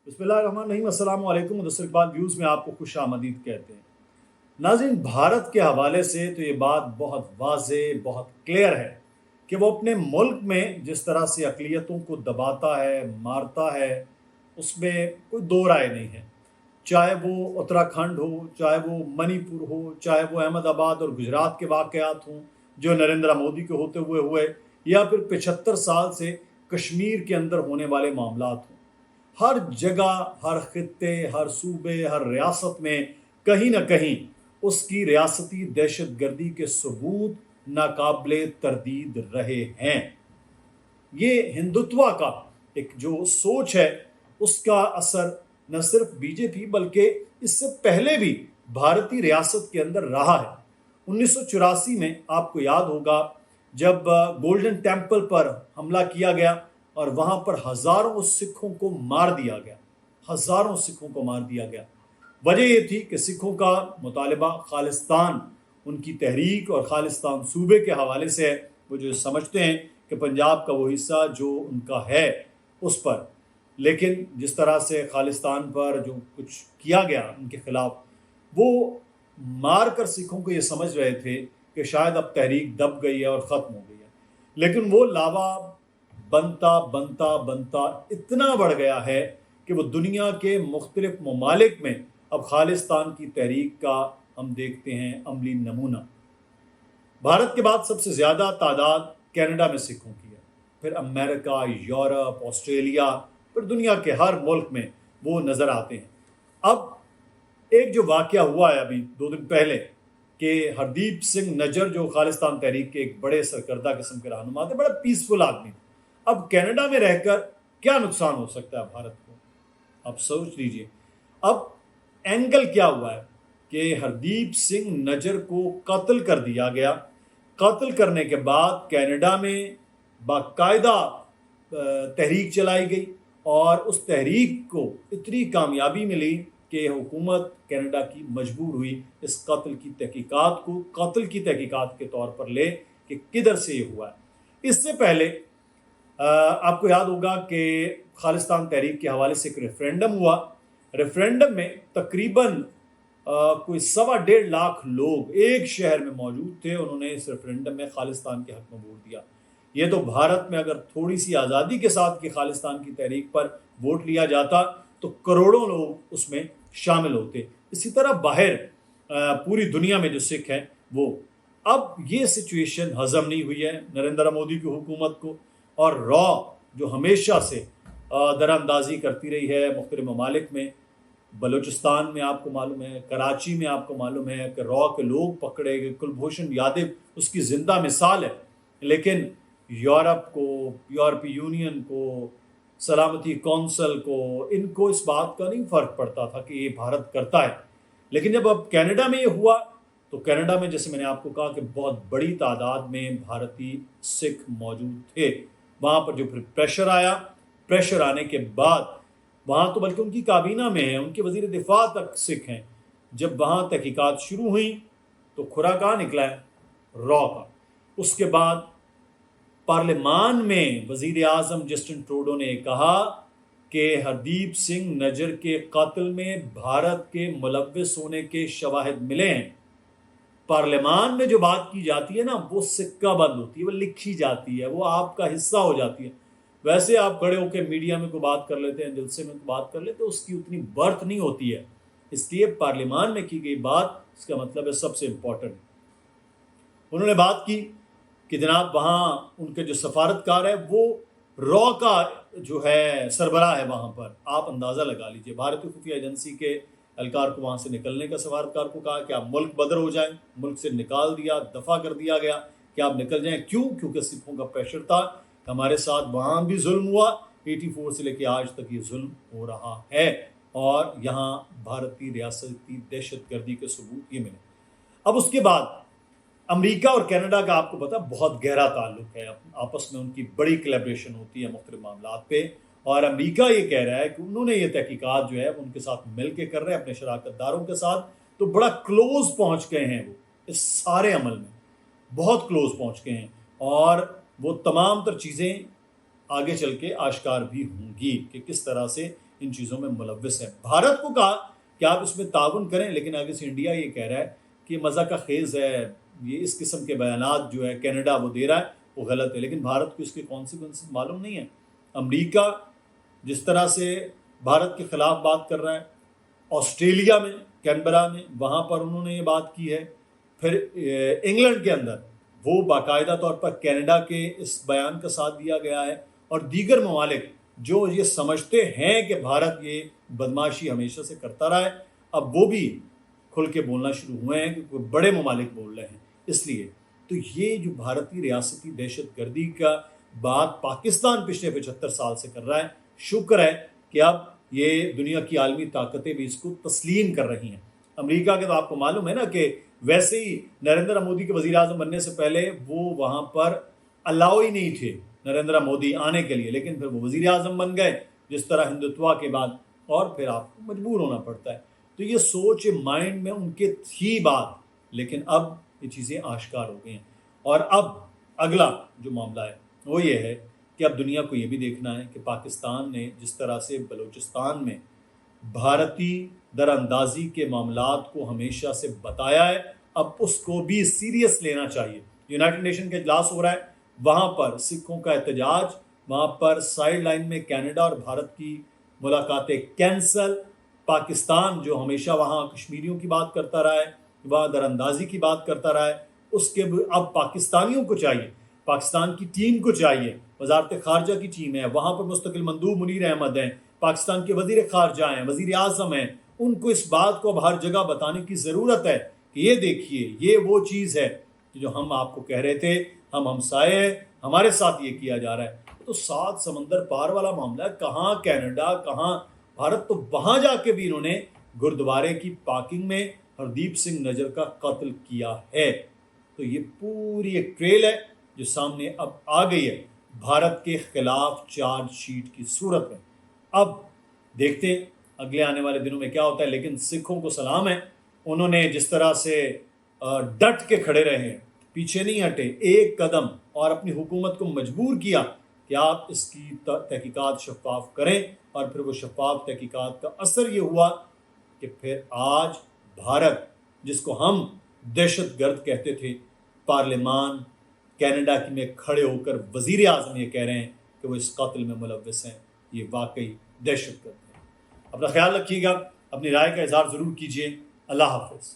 بسم اللہ الرحمن الرحیم، السلام علیکم۔ مدثر اقبال ویوز میں آپ کو خوش آمدید کہتے ہیں۔ ناظرین، بھارت کے حوالے سے تو یہ بات بہت واضح، بہت کلیئر ہے کہ وہ اپنے ملک میں جس طرح سے اقلیتوں کو دباتا ہے، مارتا ہے، اس میں کوئی دو رائے نہیں ہے۔ چاہے وہ اتراکھنڈ ہو، چاہے وہ منی پور ہو، چاہے وہ احمد آباد اور گجرات کے واقعات ہوں جو نریندر مودی کے ہوتے ہوئے یا پھر 75 سال سے کشمیر کے اندر ہونے والے معاملات ہوں۔ ہر جگہ، ہر خطے، ہر صوبے، ہر ریاست میں کہیں نہ کہیں اس کی ریاستی دہشت گردی کے ثبوت ناقابل تردید رہے ہیں۔ یہ ہندوتوا کا ایک جو سوچ ہے، اس کا اثر نہ صرف بی جے پی بلکہ اس سے پہلے بھی بھارتی ریاست کے اندر رہا ہے۔ 1984 میں آپ کو یاد ہوگا جب گولڈن ٹیمپل پر حملہ کیا گیا اور وہاں پر ہزاروں سکھوں کو مار دیا گیا، ہزاروں سکھوں کو مار دیا گیا۔ وجہ یہ تھی کہ سکھوں کا مطالبہ خالصتان، ان کی تحریک اور خالصتان صوبے کے حوالے سے ہے۔ وہ جو سمجھتے ہیں کہ پنجاب کا وہ حصہ جو ان کا ہے اس پر، لیکن جس طرح سے خالصتان پر جو کچھ کیا گیا ان کے خلاف، وہ مار کر سکھوں کو یہ سمجھ رہے تھے کہ شاید اب تحریک دب گئی ہے اور ختم ہو گئی ہے، لیکن وہ لاوا بنتا بنتا بنتا اتنا بڑھ گیا ہے کہ وہ دنیا کے مختلف ممالک میں اب خالصتان کی تحریک کا ہم دیکھتے ہیں عملی نمونہ۔ بھارت کے بعد سب سے زیادہ تعداد کینیڈا میں سکھوں کی ہے، پھر امریکہ، یورپ، آسٹریلیا، پھر دنیا کے ہر ملک میں وہ نظر آتے ہیں۔ اب ایک جو واقعہ ہوا ہے ابھی 2 دن پہلے کہ ہردیپ سنگھ نجر جو خالصتان تحریک کے ایک بڑے سرکردہ قسم کے رہنما تھے، بڑا پیسفل آدمی تھے، اب کینیڈا میں رہ کر کیا نقصان ہو سکتا ہے بھارت کو؟ اب سوچ لیجئے۔ اب اینگل کیا ہوا ہے کہ ہردیپ سنگھ نجر کو قتل کر دیا گیا۔ قتل کرنے کے بعد کینیڈا میں باقاعدہ تحریک چلائی گئی اور اس تحریک کو اتنی کامیابی ملی کہ حکومت کینیڈا کی مجبور ہوئی اس قتل کی تحقیقات کو قتل کی تحقیقات کے طور پر لے کہ کدھر سے یہ ہوا ہے۔ اس سے پہلے آپ کو یاد ہوگا کہ خالصتان تحریک کے حوالے سے ایک ریفرینڈم ہوا۔ ریفرینڈم میں تقریباً کوئی 1.25 لاکھ لوگ ایک شہر میں موجود تھے، انہوں نے اس ریفرینڈم میں خالصتان کے حق میں ووٹ دیا۔ یہ تو بھارت میں اگر تھوڑی سی آزادی کے ساتھ کی خالصتان کی تحریک پر ووٹ لیا جاتا تو کروڑوں لوگ اس میں شامل ہوتے۔ اسی طرح باہر پوری دنیا میں جو سکھ ہیں وہ، اب یہ سچویشن ہضم نہیں ہوئی ہے نریندر مودی کی حکومت کو، اور را جو ہمیشہ سے دراندازی کرتی رہی ہے مختلف ممالک میں، بلوچستان میں آپ کو معلوم ہے، کراچی میں آپ کو معلوم ہے کہ را کے لوگ پکڑے گئے، کلبھوشن یادو اس کی زندہ مثال ہے، لیکن یورپ کو، یورپی یونین کو، سلامتی کونسل کو، ان کو اس بات کا نہیں فرق پڑتا تھا کہ یہ بھارت کرتا ہے۔ لیکن جب اب کینیڈا میں یہ ہوا تو کینیڈا میں جیسے میں نے آپ کو کہا کہ بہت بڑی تعداد میں بھارتی سکھ موجود تھے، وہاں پر جو پھر پریشر آیا، پریشر آنے کے بعد وہاں تو بلکہ ان کی کابینہ میں ہیں، ان کے وزیر دفاع تک سکھ ہیں۔ جب وہاں تحقیقات شروع ہوئیں تو کھرا کہاں نکلا ہے؟ را کا۔ اس کے بعد پارلیمان میں وزیر اعظم جسٹن ٹروڈو نے کہا کہ ہردیپ سنگھ نجر کے قتل میں بھارت کے ملوث ہونے کے شواہد ملے ہیں۔ پارلیمان میں جو بات کی جاتی ہے نا، وہ سکہ بند ہوتی ہے، وہ لکھی جاتی ہے، وہ آپ کا حصہ ہو جاتی ہے۔ ویسے آپ کھڑے ہو کے میڈیا میں کوئی بات کر لیتے ہیں، جلسے میں بات کر لیتے ہیں، اس کی اتنی برتھ نہیں ہوتی ہے، اس لیے پارلیمان میں کی گئی بات اس کا مطلب ہے سب سے امپورٹنٹ۔ انہوں نے بات کی کہ جناب وہاں ان کے جو سفارتکار ہے وہ را کا جو ہے سربراہ ہے وہاں پر، آپ اندازہ لگا لیجئے، بھارتی خفیہ ایجنسی کے اہلکار کو وہاں سے نکلنے کا سفارتکار کو کہا کہ آپ ملک بدر ہو جائیں، ملک سے نکال دیا، دفع کر دیا گیا کہ آپ نکل جائیں۔ کیوں؟ کیونکہ سکھوں کا پریشر تھا، ہمارے ساتھ وہاں بھی ظلم ہوا، 84 سے لے کے آج تک یہ ظلم ہو رہا ہے، اور یہاں بھارتی ریاستی دہشت گردی کے ثبوت یہ ملے۔ اب اس کے بعد امریکہ اور کینیڈا کا آپ کو پتا بہت گہرا تعلق ہے، آپس میں ان کی بڑی کلیبریشن ہوتی ہے مختلف معاملات پہ، اور امریکہ یہ کہہ رہا ہے کہ انہوں نے یہ تحقیقات جو ہے ان کے ساتھ مل کے کر رہے ہیں اپنے شراکت داروں کے ساتھ، تو بڑا کلوز پہنچ گئے ہیں وہ اس سارے عمل میں، بہت کلوز پہنچ گئے ہیں، اور وہ تمام تر چیزیں آگے چل کے آشکار بھی ہوں گی کہ کس طرح سے ان چیزوں میں ملوث ہے۔ بھارت کو کہا کہ آپ اس میں تعاون کریں، لیکن آگے سے انڈیا یہ کہہ رہا ہے کہ یہ مزہ کا خیز ہے، یہ اس قسم کے بیانات جو ہے کینیڈا وہ دے رہا ہے وہ غلط ہے، لیکن بھارت کو اس کے کانسیکوینسز معلوم نہیں ہے۔ امریکہ جس طرح سے بھارت کے خلاف بات کر رہا ہے، آسٹریلیا میں کینبرا میں وہاں پر انہوں نے یہ بات کی ہے، پھر انگلینڈ کے اندر وہ باقاعدہ طور پر کینیڈا کے اس بیان کا ساتھ دیا گیا ہے، اور دیگر ممالک جو یہ سمجھتے ہیں کہ بھارت یہ بدماشی ہمیشہ سے کرتا رہا ہے، اب وہ بھی کھل کے بولنا شروع ہوئے ہیں، کہ بڑے ممالک بول رہے ہیں۔ اس لیے تو یہ جو بھارتی ریاستی دہشت گردی کا بات پاکستان پچھلے 75 سال سے کر رہا ہے، شکر ہے کہ اب یہ دنیا کی عالمی طاقتیں بھی اس کو تسلیم کر رہی ہیں۔ امریکہ کے تو آپ کو معلوم ہے نا کہ ویسے ہی نریندر مودی کے وزیر اعظم بننے سے پہلے وہ وہاں پر الاؤ ہی نہیں تھے نریندر مودی آنے کے لیے، لیکن پھر وہ وزیر اعظم بن گئے جس طرح ہندوتوا کے بعد، اور پھر آپ کو مجبور ہونا پڑتا ہے۔ تو یہ سوچ مائنڈ میں ان کے تھی بات، لیکن اب یہ چیزیں آشکار ہو گئی ہیں۔ اور اب اگلا جو معاملہ ہے وہ یہ ہے کہ اب دنیا کو یہ بھی دیکھنا ہے کہ پاکستان نے جس طرح سے بلوچستان میں بھارتی در اندازی کے معاملات کو ہمیشہ سے بتایا ہے، اب اس کو بھی سیریس لینا چاہیے۔ یونائٹڈ نیشن کا اجلاس ہو رہا ہے، وہاں پر سکھوں کا احتجاج، وہاں پر سائیڈ لائن میں کینیڈا اور بھارت کی ملاقاتیں کینسل، پاکستان جو ہمیشہ وہاں کشمیریوں کی بات کرتا رہا ہے، وہاں در اندازی کی بات کرتا رہا ہے، اس کے اب پاکستانیوں کو چاہیے، پاکستان کی ٹیم کو چاہیے، وزارت خارجہ کی ٹیم ہے، وہاں پر مستقل مندوب منیر احمد ہیں، پاکستان کے وزیر خارجہ ہیں، وزیر اعظم ہیں، ان کو اس بات کو اب ہر جگہ بتانے کی ضرورت ہے کہ یہ دیکھیے یہ وہ چیز ہے جو ہم آپ کو کہہ رہے تھے، ہم ہمسائے ہیں، ہمارے ساتھ یہ کیا جا رہا ہے۔ تو 7 سمندر پار والا معاملہ ہے، کہاں کینیڈا کہاں بھارت، تو وہاں جا کے بھی انہوں نے گرودوارے کی پارکنگ میں ہردیپ سنگھ نجر کا قتل کیا ہے۔ تو یہ پوری ایک ٹریل ہے جو سامنے اب آ گئی ہے بھارت کے خلاف چارج شیٹ کی صورت میں۔ اب دیکھتے ہیں اگلے آنے والے دنوں میں کیا ہوتا ہے، لیکن سکھوں کو سلام ہے، انہوں نے جس طرح سے ڈٹ کے کھڑے رہے ہیں، پیچھے نہیں ہٹے ایک قدم، اور اپنی حکومت کو مجبور کیا کہ آپ اس کی تحقیقات شفاف کریں، اور پھر وہ شفاف تحقیقات کا اثر یہ ہوا کہ پھر آج بھارت جس کو ہم دہشت گرد کہتے تھے، پارلیمان کینیڈا کی میں کھڑے ہو کر وزیر اعظم یہ کہہ رہے ہیں کہ وہ اس قتل میں ملوث ہیں، یہ واقعی دہشت گرد ہے۔ اپنا خیال رکھیے گا، اپنی رائے کا اظہار ضرور کیجیے۔ اللہ حافظ۔